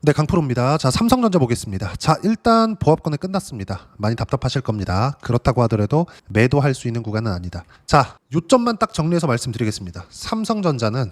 네, 강프로입니다. 자, 삼성전자 보겠습니다. 자, 일단 보합권은 끝났습니다. 많이 답답하실 겁니다. 그렇다고 하더라도 매도할 수 있는 구간은 아니다. 자, 요점만 딱 정리해서 말씀드리겠습니다. 삼성전자는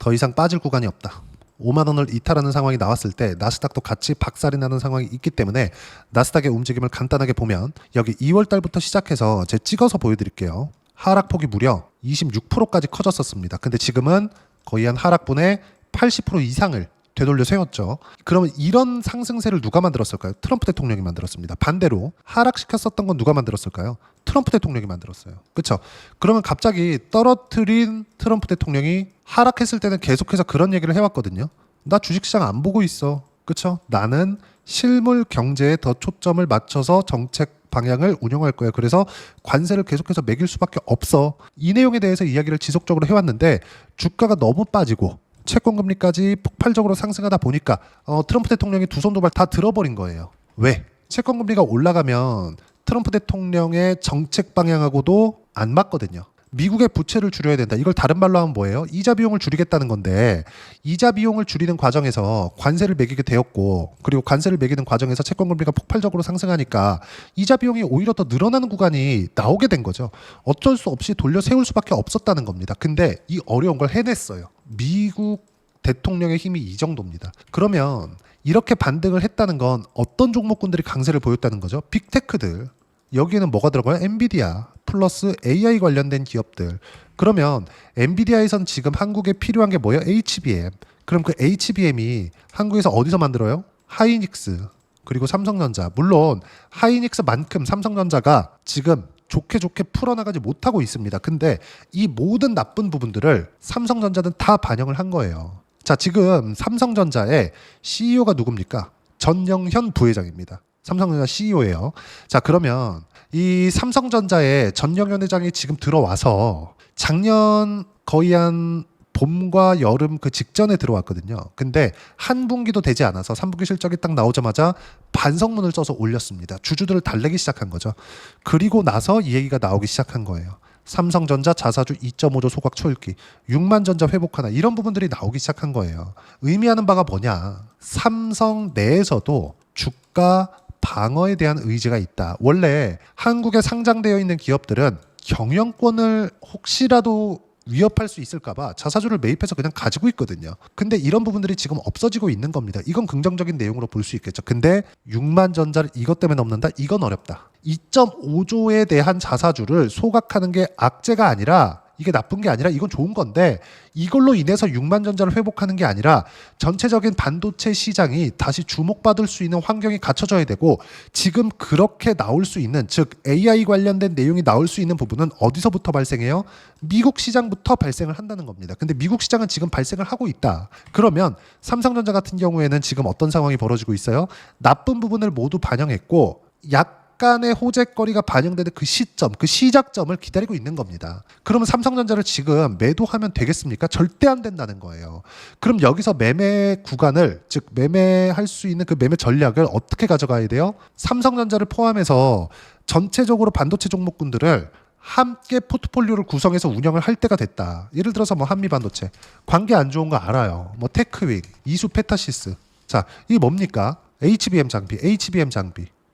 더 이상 빠질 구간이 없다. 5만 원을 이탈하는 상황이 나왔을 때 나스닥도 같이 박살이 나는 상황이 있기 때문에 나스닥의 움직임을 간단하게 보면 여기 2월 달부터 시작해서 제가 찍어서 보여드릴게요. 하락폭이 무려 26%까지 커졌었습니다. 근데 지금은 거의 한 하락분의 80% 이상을 되돌려 세웠죠. 그러면 이런 상승세를 누가 만들었을까요? 트럼프 대통령이 만들었습니다. 반대로 하락시켰었던 건 누가 만들었을까요? 트럼프 대통령이 만들었어요. 그렇죠? 그러면 갑자기 떨어뜨린 트럼프 대통령이 하락했을 때는 계속해서 그런 얘기를 해왔거든요. 나 주식시장 안 보고 있어. 그렇죠? 나는 실물 경제에 더 초점을 맞춰서 정책 방향을 운영할 거야. 그래서 관세를 계속해서 매길 수밖에 없어. 이 내용에 대해서 이야기를 지속적으로 해왔는데 주가가 너무 빠지고 채권금리까지 폭발적으로 상승하다 보니까 트럼프 대통령이 두 손 두 발 다 들어버린 거예요. 왜? 채권금리가 올라가면 트럼프 대통령의 정책 방향하고도 안 맞거든요. 미국의 부채를 줄여야 된다. 이걸 다른 말로 하면 뭐예요? 이자 비용을 줄이겠다는 건데 이자 비용을 줄이는 과정에서 관세를 매기게 되었고 그리고 관세를 매기는 과정에서 채권금리가 폭발적으로 상승하니까 이자 비용이 오히려 더 늘어나는 구간이 나오게 된 거죠. 어쩔 수 없이 돌려 세울 수밖에 없었다는 겁니다. 근데 이 어려운 걸 해냈어요. 미국 대통령의 힘이 이 정도입니다. 그러면 이렇게 반등을 했다는 건 어떤 종목군들이 강세를 보였다는 거죠? 빅테크들. 여기에는 뭐가 들어가요? 엔비디아 플러스 AI 관련된 기업들. 그러면 엔비디아에선 지금 한국에 필요한 게 뭐예요? HBM. 그럼 그 HBM이 한국에서 어디서 만들어요? 하이닉스 그리고 삼성전자. 물론 하이닉스만큼 삼성전자가 지금 좋게 풀어나가지 못하고 있습니다. 근데 이 모든 나쁜 부분들을 삼성전자는 다 반영을 한 거예요. 자, 지금 삼성전자의 CEO가 누굽니까? 전영현 부회장입니다. 삼성전자 CEO예요. 자, 그러면 이 삼성전자의 전영현 회장이 지금 들어와서 작년 거의 한 봄과 여름 그 직전에 들어왔거든요. 근데 한 분기도 되지 않아서 3분기 실적이 딱 나오자마자 반성문을 써서 올렸습니다. 주주들을 달래기 시작한 거죠. 그리고 나서 이 얘기가 나오기 시작한 거예요. 삼성전자 자사주 2.5조 소각 초읽기, 6만 전자 회복하나 이런 부분들이 나오기 시작한 거예요. 의미하는 바가 뭐냐? 삼성 내에서도 주가 방어에 대한 의지가 있다. 원래 한국에 상장되어 있는 기업들은 경영권을 혹시라도 위협할 수 있을까봐 자사주를 매입해서 그냥 가지고 있거든요. 근데 이런 부분들이 지금 없어지고 있는 겁니다. 이건 긍정적인 내용으로 볼 수 있겠죠. 근데 6만 전자를 이것 때문에 넘는다? 이건 어렵다. 2.5조에 대한 자사주를 소각하는 게 악재가 아니라 이게 나쁜 게 아니라 이건 좋은 건데 이걸로 인해서 6만 전자를 회복하는 게 아니라 전체적인 반도체 시장이 다시 주목받을 수 있는 환경이 갖춰져야 되고 지금 그렇게 나올 수 있는 즉 AI 관련된 내용이 나올 수 있는 부분은 어디서부터 발생해요? 미국 시장부터 발생을 한다는 겁니다. 근데 미국 시장은 지금 발생을 하고 있다. 그러면 삼성전자 같은 경우에는 지금 어떤 상황이 벌어지고 있어요? 나쁜 부분을 모두 반영했고 약간의 호재거리가 반영되는 그 시점, 그 시작점을 기다리고 있는 겁니다. 그러면 삼성전자를 지금 매도하면 되겠습니까? 절대 안 된다는 거예요. 그럼 여기서 매매 구간을, 즉 매매할 수 있는 그 매매 전략을 어떻게 가져가야 돼요? 삼성전자를 포함해서 전체적으로 반도체 종목군들을 함께 포트폴리오를 구성해서 운영을 할 때가 됐다. 예를 들어서 뭐 한미반도체, 관계 안 좋은 거 알아요. 뭐 테크윅, 이수 페타시스. 자, 이게 뭡니까? HBM 장비.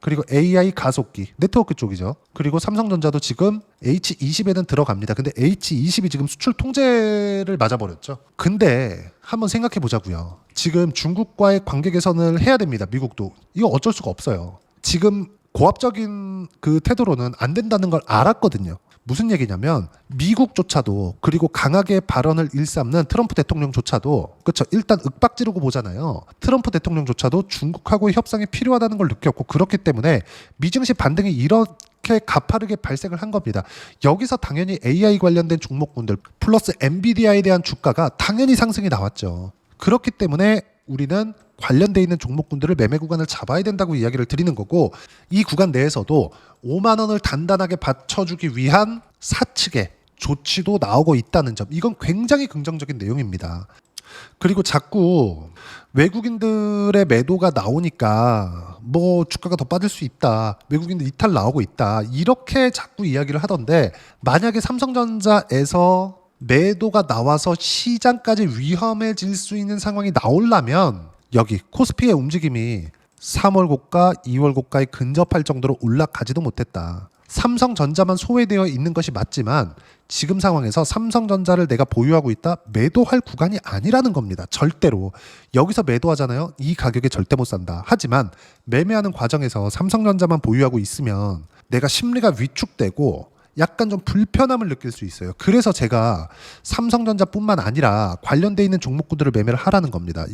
그리고 AI 가속기, 네트워크 쪽이죠. 그리고 삼성전자도 지금 H20에는 들어갑니다. 근데 H20이 지금 수출 통제를 맞아버렸죠. 근데 한번 생각해 보자고요. 지금 중국과의 관계 개선을 해야 됩니다. 미국도. 이거 어쩔 수가 없어요. 지금 고압적인 그 태도로는 안 된다는 걸 알았거든요. 무슨 얘기냐면 미국조차도 그리고 강하게 발언을 일삼는 트럼프 대통령조차도 그렇죠. 일단 윽박 지르고 보잖아요. 트럼프 대통령조차도 중국하고의 협상이 필요하다는 걸 느꼈고 그렇기 때문에 미증시 반등이 이렇게 가파르게 발생을 한 겁니다. 여기서 당연히 AI 관련된 종목군들 플러스 엔비디아에 대한 주가가 당연히 상승이 나왔죠. 그렇기 때문에 우리는 관련돼 있는 종목군들을 매매 구간을 잡아야 된다고 이야기를 드리는 거고 이 구간 내에서도 5만 원을 단단하게 받쳐주기 위한 사측의 조치도 나오고 있다는 점 이건 굉장히 긍정적인 내용입니다. 그리고 자꾸 외국인들의 매도가 나오니까 뭐 주가가 더 빠질 수 있다. 외국인들 이탈 나오고 있다. 이렇게 자꾸 이야기를 하던데 만약에 삼성전자에서 매도가 나와서 시장까지 위험해질 수 있는 상황이 나오려면 여기 코스피의 움직임이 3월 고가, 2월 고가에 근접할 정도로 올라가지도 못했다. 삼성전자만 소외되어 있는 것이 맞지만 지금 상황에서 삼성전자를 내가 보유하고 있다, 매도할 구간이 아니라는 겁니다. 절대로. 여기서 매도하잖아요. 이 가격에 절대 못 산다. 하지만 매매하는 과정에서 삼성전자만 보유하고 있으면 내가 심리가 위축되고 약간 좀 불편함을 느낄 수 있어요. 그래서 제가 삼성전자뿐만 아니라 관련돼 있는 종목군들을 매매를 하라는 겁니다.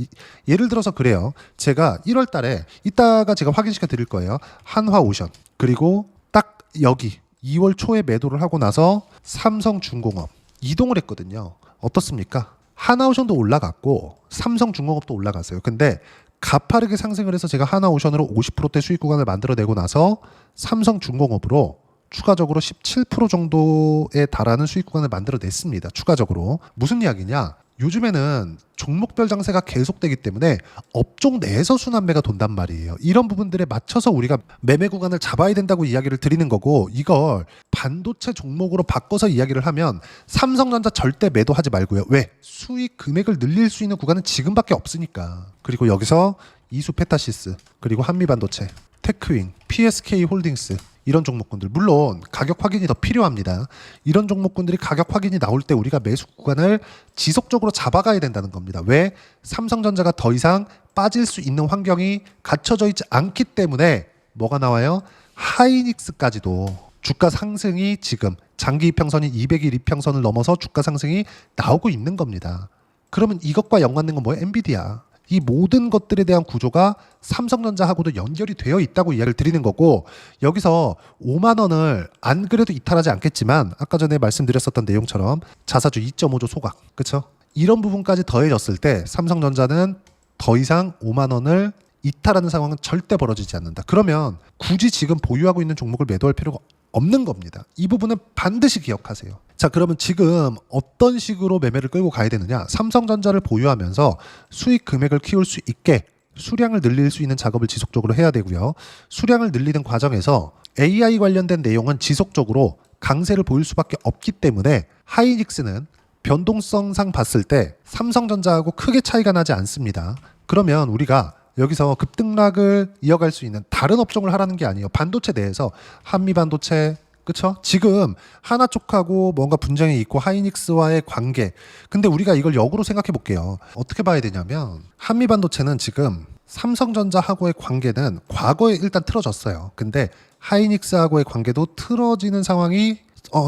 예를 들어서 그래요. 제가 1월 달에 이따가 제가 확인시켜 드릴 거예요. 한화오션, 그리고 딱 여기 2월 초에 매도를 하고 나서 삼성중공업 이동을 했거든요. 어떻습니까? 하나오션도 올라갔고 삼성중공업도 올라갔어요. 근데 가파르게 상승을 해서 제가 하나오션으로 50%대 수익 구간을 만들어내고 나서 삼성중공업으로 추가적으로 17% 정도에 달하는 수익 구간을 만들어냈습니다. 추가적으로. 무슨 이야기냐? 요즘에는 종목별 장세가 계속되기 때문에 업종 내에서 순환매가 돈단 말이에요. 이런 부분들에 맞춰서 우리가 매매 구간을 잡아야 된다고 이야기를 드리는 거고, 이걸 반도체 종목으로 바꿔서 이야기를 하면 삼성전자 절대 매도하지 말고요. 왜? 수익 금액을 늘릴 수 있는 구간은 지금밖에 없으니까. 그리고 여기서 이수페타시스, 그리고 한미반도체, 테크윙, PSK홀딩스, 이런 종목군들, 물론 가격 확인이 더 필요합니다. 이런 종목군들이 가격 확인이 나올 때 우리가 매수 구간을 지속적으로 잡아가야 된다는 겁니다. 왜? 삼성전자가 더 이상 빠질 수 있는 환경이 갖춰져 있지 않기 때문에 뭐가 나와요? 하이닉스까지도 주가 상승이 지금 장기 이평선이 200일 이평선을 넘어서 주가 상승이 나오고 있는 겁니다. 그러면 이것과 연관된 건 뭐예요? 엔비디아. 이 모든 것들에 대한 구조가 삼성전자하고도 연결이 되어 있다고 이야기를 드리는 거고, 여기서 5만 원을 안 그래도 이탈하지 않겠지만 아까 전에 말씀드렸었던 내용처럼 자사주 2.5조 소각, 그렇죠? 이런 부분까지 더해졌을 때 삼성전자는 더 이상 5만 원을 이탈하는 상황은 절대 벌어지지 않는다. 그러면 굳이 지금 보유하고 있는 종목을 매도할 필요가 없는 겁니다. 이 부분은 반드시 기억하세요. 자, 그러면 지금 어떤 식으로 매매를 끌고 가야 되느냐? 삼성전자를 보유하면서 수익 금액을 키울 수 있게 수량을 늘릴 수 있는 작업을 지속적으로 해야 되고요. 수량을 늘리는 과정에서 AI 관련된 내용은 지속적으로 강세를 보일 수밖에 없기 때문에 하이닉스는 변동성상 봤을 때 삼성전자하고 크게 차이가 나지 않습니다. 그러면 우리가 여기서 급등락을 이어갈 수 있는 다른 업종을 하라는 게 아니에요. 반도체 내에서 한미반도체, 그쵸? 지금 하나 쪽하고 뭔가 분쟁이 있고 하이닉스와의 관계. 근데 우리가 이걸 역으로 생각해 볼게요. 어떻게 봐야 되냐면 한미반도체는 지금 삼성전자하고의 관계는 과거에 일단 틀어졌어요. 근데 하이닉스하고의 관계도 틀어지는 상황이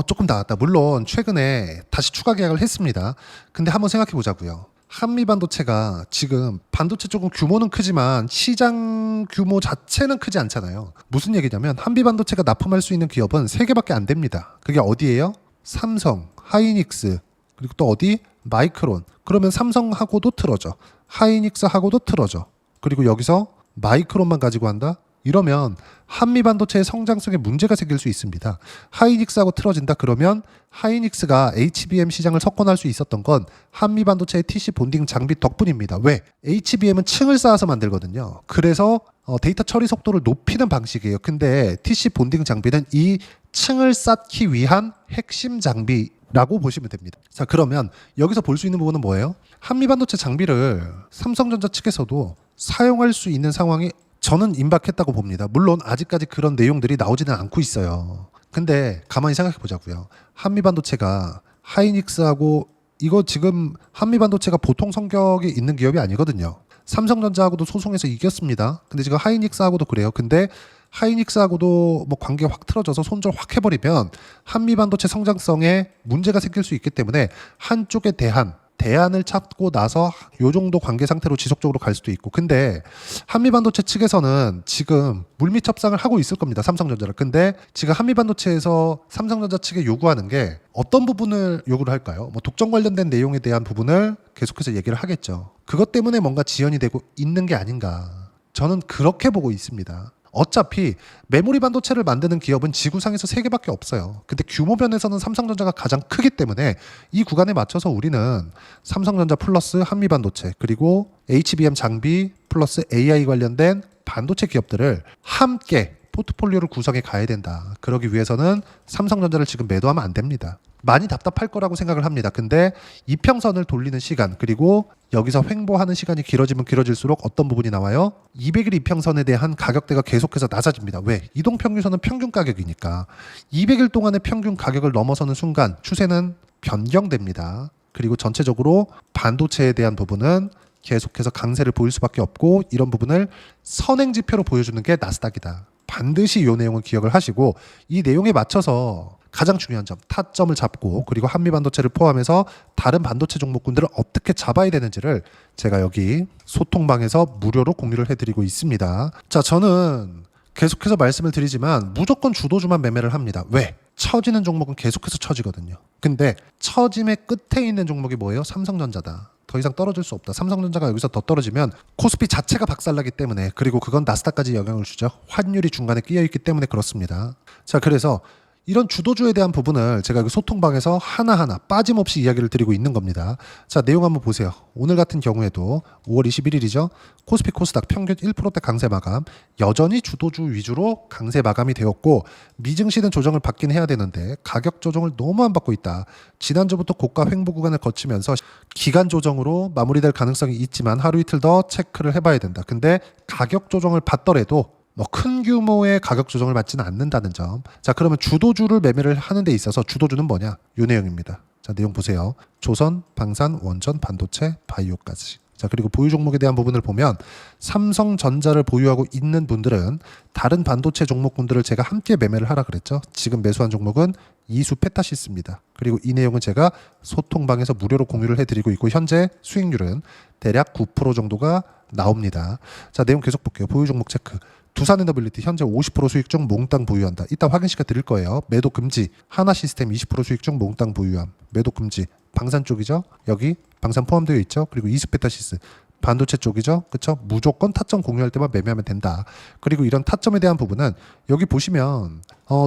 조금 나왔다. 물론 최근에 다시 추가 계약을 했습니다. 근데 한번 생각해 보자고요. 한미반도체가 지금 반도체 쪽은 규모는 크지만 시장 규모 자체는 크지 않잖아요. 무슨 얘기냐면 한미반도체가 납품할 수 있는 기업은 3개밖에 안 됩니다. 그게 어디예요? 삼성, 하이닉스, 그리고 또 어디? 마이크론. 그러면 삼성하고도 틀어져, 하이닉스하고도 틀어져. 그리고 여기서 마이크론만 가지고 한다? 이러면 한미반도체의 성장성에 문제가 생길 수 있습니다. 하이닉스하고 틀어진다 그러면 하이닉스가 HBM 시장을 석권할 수 있었던 건 한미반도체의 TC 본딩 장비 덕분입니다. 왜? HBM은 층을 쌓아서 만들거든요. 그래서 데이터 처리 속도를 높이는 방식이에요. 근데 TC 본딩 장비는 이 층을 쌓기 위한 핵심 장비라고 보시면 됩니다. 자, 그러면 여기서 볼 수 있는 부분은 뭐예요? 한미반도체 장비를 삼성전자 측에서도 사용할 수 있는 상황이 저는 임박했다고 봅니다. 물론 아직까지 그런 내용들이 나오지는 않고 있어요. 근데 가만히 생각해 보자고요. 한미반도체가 하이닉스하고, 이거 지금 한미반도체가 보통 성격이 있는 기업이 아니거든요. 삼성전자하고도 소송에서 이겼습니다. 근데 지금 하이닉스하고도 그래요. 근데 하이닉스하고도 뭐 관계 확 틀어져서 손절 확 해버리면 한미반도체 성장성에 문제가 생길 수 있기 때문에 한쪽에 대한 대안을 찾고 나서 요 정도 관계 상태로 지속적으로 갈 수도 있고. 근데 한미반도체 측에서는 지금 물밑 협상을 하고 있을 겁니다. 삼성전자를. 근데 지금 한미반도체에서 삼성전자 측에 요구하는 게 어떤 부분을 요구를 할까요? 뭐 독점 관련된 내용에 대한 부분을 계속해서 얘기를 하겠죠. 그것 때문에 뭔가 지연이 되고 있는 게 아닌가. 저는 그렇게 보고 있습니다. 어차피 메모리 반도체를 만드는 기업은 지구상에서 3개밖에 없어요. 근데 규모 면에서는 삼성전자가 가장 크기 때문에 이 구간에 맞춰서 우리는 삼성전자 플러스 한미반도체, 그리고 HBM 장비 플러스 AI 관련된 반도체 기업들을 함께 포트폴리오를 구성해 가야 된다. 그러기 위해서는 삼성전자를 지금 매도하면 안 됩니다. 많이 답답할 거라고 생각을 합니다. 근데 이평선을 돌리는 시간 그리고 여기서 횡보하는 시간이 길어지면 길어질수록 어떤 부분이 나와요? 200일 이평선에 대한 가격대가 계속해서 낮아집니다. 왜? 이동평균선은 평균 가격이니까 200일 동안의 평균 가격을 넘어서는 순간 추세는 변경됩니다. 그리고 전체적으로 반도체에 대한 부분은 계속해서 강세를 보일 수밖에 없고 이런 부분을 선행지표로 보여주는 게 나스닥이다. 반드시 이 내용을 기억을 하시고 이 내용에 맞춰서 가장 중요한 점, 타점을 잡고 그리고 한미반도체를 포함해서 다른 반도체 종목군들을 어떻게 잡아야 되는지를 제가 여기 소통방에서 무료로 공유를 해드리고 있습니다. 자, 저는 계속해서 말씀을 드리지만 무조건 주도주만 매매를 합니다. 왜? 처지는 종목은 계속해서 처지거든요. 근데 처짐의 끝에 있는 종목이 뭐예요? 삼성전자다. 더 이상 떨어질 수 없다. 삼성전자가 여기서 더 떨어지면 코스피 자체가 박살나기 때문에 그리고 그건 나스닥까지 영향을 주죠. 환율이 중간에 끼어 있기 때문에 그렇습니다. 자, 그래서 이런 주도주에 대한 부분을 제가 그 소통방에서 하나하나 빠짐없이 이야기를 드리고 있는 겁니다. 자, 내용 한번 보세요. 오늘 같은 경우에도 5월 21일이죠. 코스피 코스닥 평균 1%대 강세 마감. 여전히 주도주 위주로 강세 마감이 되었고 미증시는 조정을 받긴 해야 되는데 가격 조정을 너무 안 받고 있다. 지난주부터 고가 횡보 구간을 거치면서 기간 조정으로 마무리될 가능성이 있지만 하루 이틀 더 체크를 해봐야 된다. 근데 가격 조정을 받더라도 큰 규모의 가격 조정을 받지는 않는다는 점. 자, 그러면 주도주를 매매를 하는 데 있어서 주도주는 뭐냐? 이 내용입니다. 자, 내용 보세요. 조선, 방산, 원전, 반도체, 바이오까지. 자, 그리고 보유 종목에 대한 부분을 보면 삼성전자를 보유하고 있는 분들은 다른 반도체 종목군들을 제가 함께 매매를 하라 그랬죠. 지금 매수한 종목은 이수 페타시스입니다. 그리고 이 내용은 제가 소통방에서 무료로 공유를 해드리고 있고 현재 수익률은 대략 9% 정도가 나옵니다. 자, 내용 계속 볼게요. 보유 종목 체크. 두산에너빌리티 현재 50% 수익 중 몽땅 보유한다. 이따 확인시켜 드릴 거예요. 매도 금지. 하나시스템 20% 수익 중 몽땅 보유함. 매도 금지. 방산 쪽이죠. 여기 방산 포함되어 있죠. 그리고 이스페타시스 반도체 쪽이죠. 그렇죠? 무조건 타점 공유할 때만 매매하면 된다. 그리고 이런 타점에 대한 부분은 여기 보시면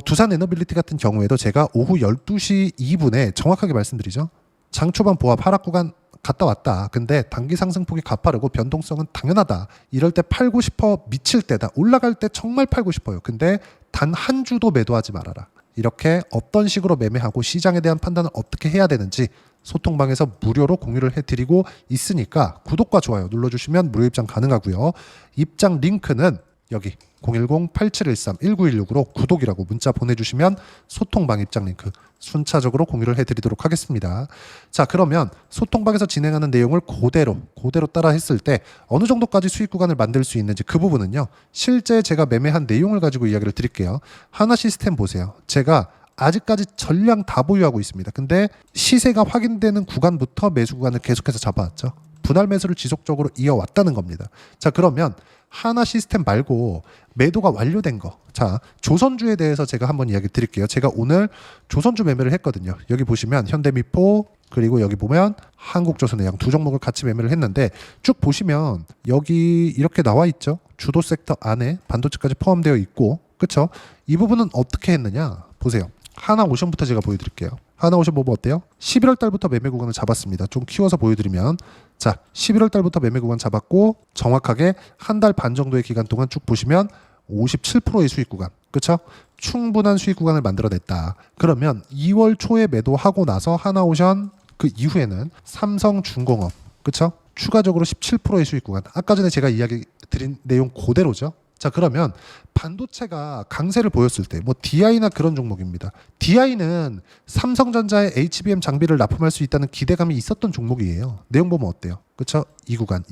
두산에너빌리티 같은 경우에도 제가 오후 12시 2분에 정확하게 말씀드리죠. 장초반 보합 하락 구간 갔다 왔다. 근데 단기 상승폭이 가파르고 변동성은 당연하다. 이럴 때 팔고 싶어 미칠 때다. 올라갈 때 정말 팔고 싶어요. 근데 단 한 주도 매도하지 말아라. 이렇게 어떤 식으로 매매하고 시장에 대한 판단을 어떻게 해야 되는지 소통방에서 무료로 공유를 해드리고 있으니까 구독과 좋아요 눌러주시면 무료 입장 가능하고요. 입장 링크는 여기 010-8713-1916으로 구독이라고 문자 보내주시면 소통방 입장 링크 순차적으로 공유를 해드리도록 하겠습니다. 자, 그러면 소통방에서 진행하는 내용을 그대로 따라 했을 때 어느 정도까지 수익 구간을 만들 수 있는지 그 부분은요. 실제 제가 매매한 내용을 가지고 이야기를 드릴게요. 하나 시스템 보세요. 제가 아직까지 전량 다 보유하고 있습니다. 근데 시세가 확인되는 구간부터 매수 구간을 계속해서 잡아왔죠. 분할 매수를 지속적으로 이어왔다는 겁니다. 자, 그러면 하나 시스템 말고 매도가 완료된 거. 자, 조선주에 대해서 제가 한번 이야기 드릴게요. 제가 오늘 조선주 매매를 했거든요. 여기 보시면 현대미포 그리고 여기 보면 한국조선해양 두 종목을 같이 매매를 했는데 쭉 보시면 여기 이렇게 나와 있죠. 주도 섹터 안에 반도체까지 포함되어 있고 그렇죠? 이 부분은 어떻게 했느냐 보세요. 하나오션부터 제가 보여드릴게요. 하나오션 보면 어때요? 11월 달부터 매매 구간을 잡았습니다. 좀 키워서 보여드리면 자, 11월 달부터 매매 구간 잡았고 정확하게 한 달 반 정도의 기간 동안 쭉 보시면 57%의 수익 구간. 그렇죠? 충분한 수익 구간을 만들어냈다. 그러면 2월 초에 매도하고 나서 하나오션 그 이후에는 삼성중공업. 그렇죠? 추가적으로 17%의 수익 구간. 아까 전에 제가 이야기 드린 내용 그대로죠. 자, 그러면 반도체가 강세를 보였을 때 뭐 DI나 그런 종목입니다. DI는 삼성전자의 HBM 장비를 납품할 수 있다는 기대감이 있었던 종목이에요. 내용 보면 어때요? 그렇죠? 이 구간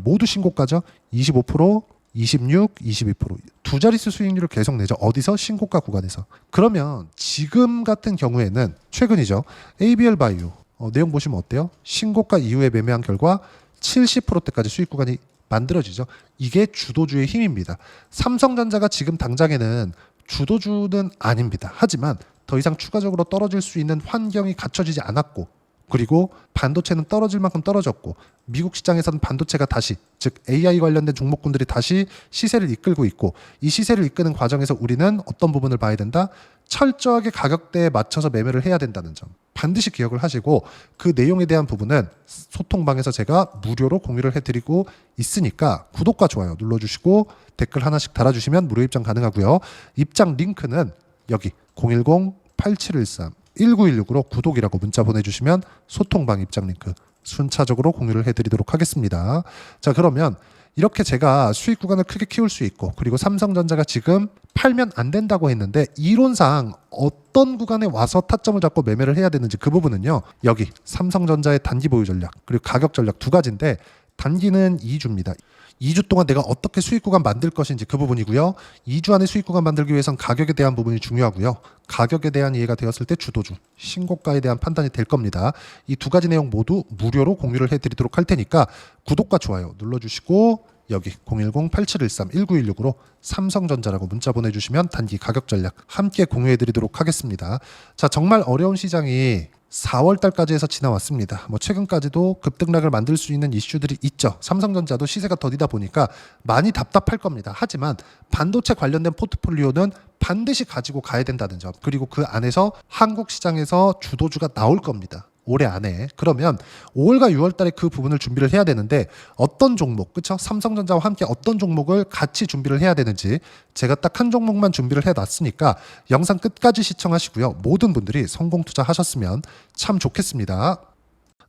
모두 신고가죠. 25%, 26, 22%. 두 자릿수 수익률을 계속 내죠. 어디서? 신고가 구간에서. 그러면 지금 같은 경우에는 최근이죠. ABL 바이오. 내용 보시면 어때요? 신고가 이후에 매매한 결과 70%대까지 수익 구간이 만들어지죠. 이게 주도주의 힘입니다. 삼성전자가 지금 당장에는 주도주는 아닙니다. 하지만 더 이상 추가적으로 떨어질 수 있는 환경이 갖춰지지 않았고 그리고 반도체는 떨어질 만큼 떨어졌고 미국 시장에서는 반도체가 다시 즉 AI 관련된 종목군들이 다시 시세를 이끌고 있고 이 시세를 이끄는 과정에서 우리는 어떤 부분을 봐야 된다? 철저하게 가격대에 맞춰서 매매를 해야 된다는 점 반드시 기억을 하시고 그 내용에 대한 부분은 소통방에서 제가 무료로 공유를 해드리고 있으니까 구독과 좋아요 눌러주시고 댓글 하나씩 달아주시면 무료 입장 가능하고요. 입장 링크는 여기 010-8713 1916으로 구독이라고 문자 보내주시면 소통방 입장 링크 순차적으로 공유를 해드리도록 하겠습니다. 자, 그러면 이렇게 제가 수익 구간을 크게 키울 수 있고, 그리고 삼성전자가 지금 팔면 안 된다고 했는데 이론상 어떤 구간에 와서 타점을 잡고 매매를 해야 되는지 그 부분은요, 여기 삼성전자의 단기 보유 전략 그리고 가격 전략 두 가지인데, 단기는 2주입니다. 2주 동안 내가 어떻게 수익 구간 만들 것인지 그 부분이고요. 2주 안에 수익 구간 만들기 위해선 가격에 대한 부분이 중요하고요. 가격에 대한 이해가 되었을 때 주도주, 신고가에 대한 판단이 될 겁니다. 이 두 가지 내용 모두 무료로 공유를 해드리도록 할 테니까 구독과 좋아요 눌러주시고, 여기 010-8713-1916으로 삼성전자라고 문자 보내주시면 단기 가격 전략 함께 공유해드리도록 하겠습니다. 자, 정말 어려운 시장이 4월 달까지 해서 지나왔습니다. 최근까지도 급등락을 만들 수 있는 이슈들이 있죠. 삼성전자도 시세가 더디다 보니까 많이 답답할 겁니다. 하지만 반도체 관련된 포트폴리오는 반드시 가지고 가야 된다는 점, 그리고 그 안에서 한국 시장에서 주도주가 나올 겁니다. 올해 안에. 그러면 5월과 6월 달에 그 부분을 준비를 해야 되는데, 어떤 종목, 그쵸? 삼성전자와 함께 어떤 종목을 같이 준비를 해야 되는지 제가 딱 한 종목만 준비를 해놨으니까 영상 끝까지 시청하시고요. 모든 분들이 성공 투자하셨으면 참 좋겠습니다.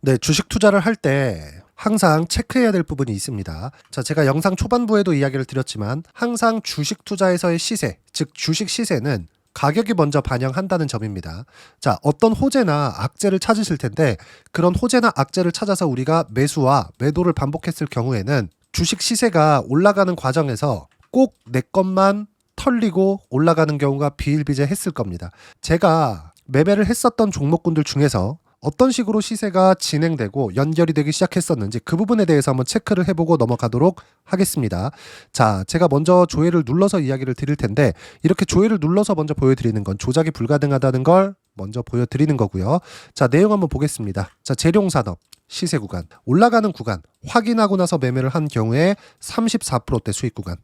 네, 주식 투자를 할 때 항상 체크해야 될 부분이 있습니다. 자, 제가 영상 초반부에도 이야기를 드렸지만 항상 주식 투자에서의 시세, 즉 주식 시세는 가격이 먼저 반영한다는 점입니다. 자, 어떤 호재나 악재를 찾으실 텐데, 그런 호재나 악재를 찾아서 우리가 매수와 매도를 반복했을 경우에는 주식 시세가 올라가는 과정에서 꼭 내 것만 털리고 올라가는 경우가 비일비재했을 겁니다. 제가 매매를 했었던 종목군들 중에서 어떤 식으로 시세가 진행되고 연결이 되기 시작했었는지 그 부분에 대해서 한번 체크를 해보고 넘어가도록 하겠습니다. 자, 제가 먼저 조회를 눌러서 이야기를 드릴 텐데, 이렇게 조회를 눌러서 먼저 보여드리는 건 조작이 불가능하다는 걸 먼저 보여드리는 거고요. 자, 내용 한번 보겠습니다. 자, 재룡산업 시세 구간, 올라가는 구간 확인하고 나서 매매를 한 경우에 34%대 수익 구간.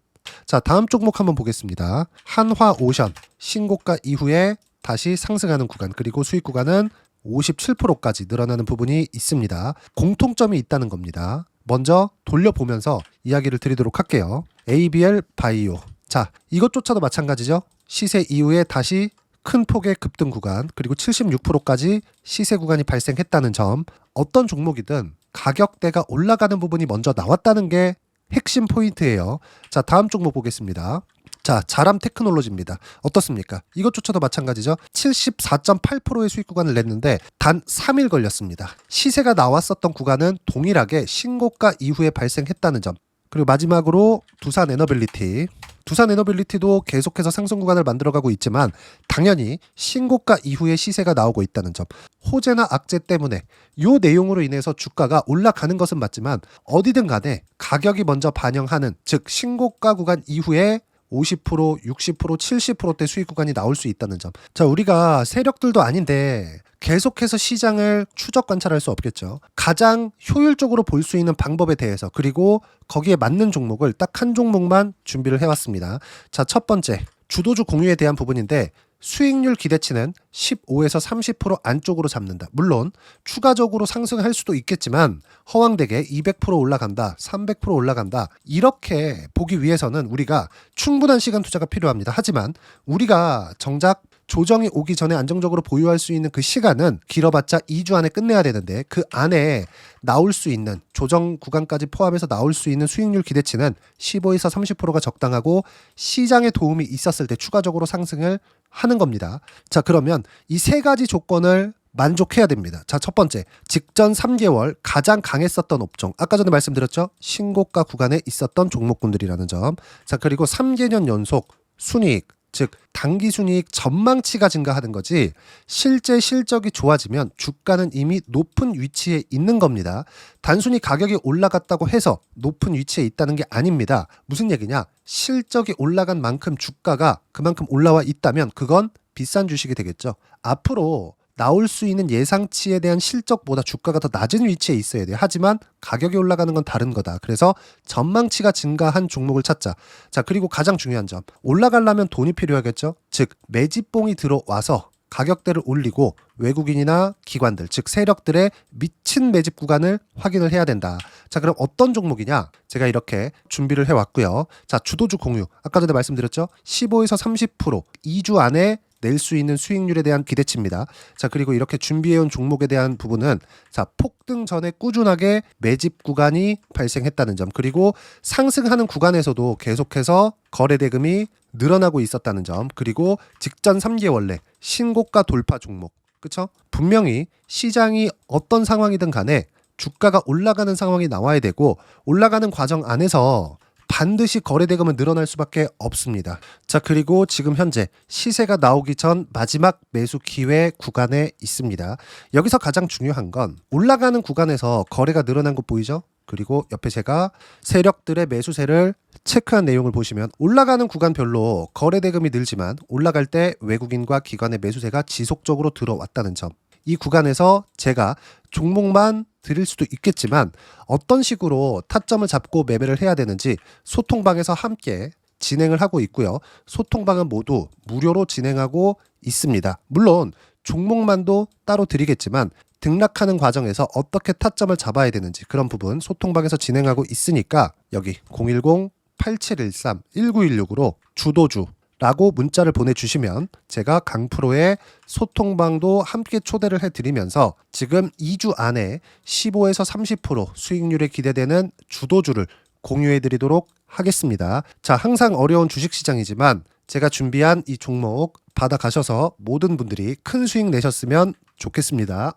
자, 다음 종목 한번 보겠습니다. 한화오션 신고가 이후에 다시 상승하는 구간, 그리고 수익 구간은 57%까지 늘어나는 부분이 있습니다. 공통점이 있다는 겁니다. 먼저 돌려보면서 이야기를 드리도록 할게요. ABL 바이오. 자, 이것조차도 마찬가지죠. 시세 이후에 다시 큰 폭의 급등 구간, 그리고 76%까지 시세 구간이 발생했다는 점. 어떤 종목이든 가격대가 올라가는 부분이 먼저 나왔다는 게 핵심 포인트예요. 자, 다음 종목 보겠습니다. 자, 자람 테크놀로지입니다. 어떻습니까? 이것조차도 마찬가지죠. 74.8%의 수익 구간을 냈는데 단 3일 걸렸습니다. 시세가 나왔었던 구간은 동일하게 신고가 이후에 발생했다는 점. 그리고 마지막으로 두산 에너빌리티. 두산 에너빌리티도 계속해서 상승 구간을 만들어가고 있지만 당연히 신고가 이후에 시세가 나오고 있다는 점. 호재나 악재 때문에 이 내용으로 인해서 주가가 올라가는 것은 맞지만 어디든 간에 가격이 먼저 반영하는, 즉 신고가 구간 이후에 50%, 60%, 70%대 수익 구간이 나올 수 있다는 점. 자, 우리가 세력들도 아닌데 계속해서 시장을 추적 관찰할 수 없겠죠. 가장 효율적으로 볼 수 있는 방법에 대해서, 그리고 거기에 맞는 종목을 딱 한 종목만 준비를 해왔습니다. 자, 첫 번째 주도주 공유에 대한 부분인데, 수익률 기대치는 15에서 30% 안쪽으로 잡는다. 물론 추가적으로 상승할 수도 있겠지만 허황되게 200% 올라간다, 300% 올라간다, 이렇게 보기 위해서는 우리가 충분한 시간 투자가 필요합니다. 하지만 우리가 정작 조정이 오기 전에 안정적으로 보유할 수 있는 그 시간은 길어봤자 2주 안에 끝내야 되는데, 그 안에 나올 수 있는 조정 구간까지 포함해서 나올 수 있는 수익률 기대치는 15에서 30%가 적당하고, 시장에 도움이 있었을 때 추가적으로 상승을 하는 겁니다. 자, 그러면 이 세 가지 조건을 만족해야 됩니다. 자, 첫 번째, 직전 3개월 가장 강했었던 업종. 아까 전에 말씀드렸죠? 신고가 구간에 있었던 종목군들이라는 점. 자, 그리고 3개년 연속 순이익, 즉 단기 순이익 전망치가 증가하는 거지, 실제 실적이 좋아지면 주가는 이미 높은 위치에 있는 겁니다. 단순히 가격이 올라갔다고 해서 높은 위치에 있다는 게 아닙니다. 무슨 얘기냐? 실적이 올라간 만큼 주가가 그만큼 올라와 있다면 그건 비싼 주식이 되겠죠. 앞으로 나올 수 있는 예상치에 대한 실적보다 주가가 더 낮은 위치에 있어야 돼요. 하지만 가격이 올라가는 건 다른 거다. 그래서 전망치가 증가한 종목을 찾자. 자, 그리고 가장 중요한 점, 올라가려면 돈이 필요하겠죠. 즉 매집봉이 들어와서 가격대를 올리고 외국인이나 기관들, 즉 세력들의 미친 매집 구간을 확인을 해야 된다. 자, 그럼 어떤 종목이냐? 제가 이렇게 준비를 해왔고요. 자, 주도주 공유. 아까 전에 말씀드렸죠? 15에서 30%, 2주 안에 낼 수 있는 수익률에 대한 기대치입니다. 자, 그리고 이렇게 준비해온 종목에 대한 부분은 자, 폭등 전에 꾸준하게 매집 구간이 발생했다는 점, 그리고 상승하는 구간에서도 계속해서 거래 대금이 늘어나고 있었다는 점, 그리고 직전 3개월 내 신고가 돌파 종목, 그쵸? 분명히 시장이 어떤 상황이든 간에 주가가 올라가는 상황이 나와야 되고, 올라가는 과정 안에서 반드시 거래 대금은 늘어날 수밖에 없습니다. 자, 그리고 지금 현재 시세가 나오기 전 마지막 매수 기회 구간에 있습니다. 여기서 가장 중요한 건 올라가는 구간에서 거래가 늘어난 거 보이죠? 그리고 옆에 제가 세력들의 매수세를 체크한 내용을 보시면 올라가는 구간별로 거래 대금이 늘지만 올라갈 때 외국인과 기관의 매수세가 지속적으로 들어왔다는 점, 이 구간에서 제가 종목만 드릴 수도 있겠지만 어떤 식으로 타점을 잡고 매매를 해야 되는지 소통방에서 함께 진행을 하고 있고요. 소통방은 모두 무료로 진행하고 있습니다. 물론 종목만도 따로 드리겠지만 등락하는 과정에서 어떻게 타점을 잡아야 되는지 그런 부분 소통방에서 진행하고 있으니까 여기 010-8713-1916으로 주도주 라고 문자를 보내주시면 제가 강프로의 소통방도 함께 초대를 해드리면서 지금 2주 안에 15에서 30% 수익률에 기대되는 주도주를 공유해드리도록 하겠습니다. 자, 항상 어려운 주식시장이지만 제가 준비한 이 종목 받아가셔서 모든 분들이 큰 수익 내셨으면 좋겠습니다.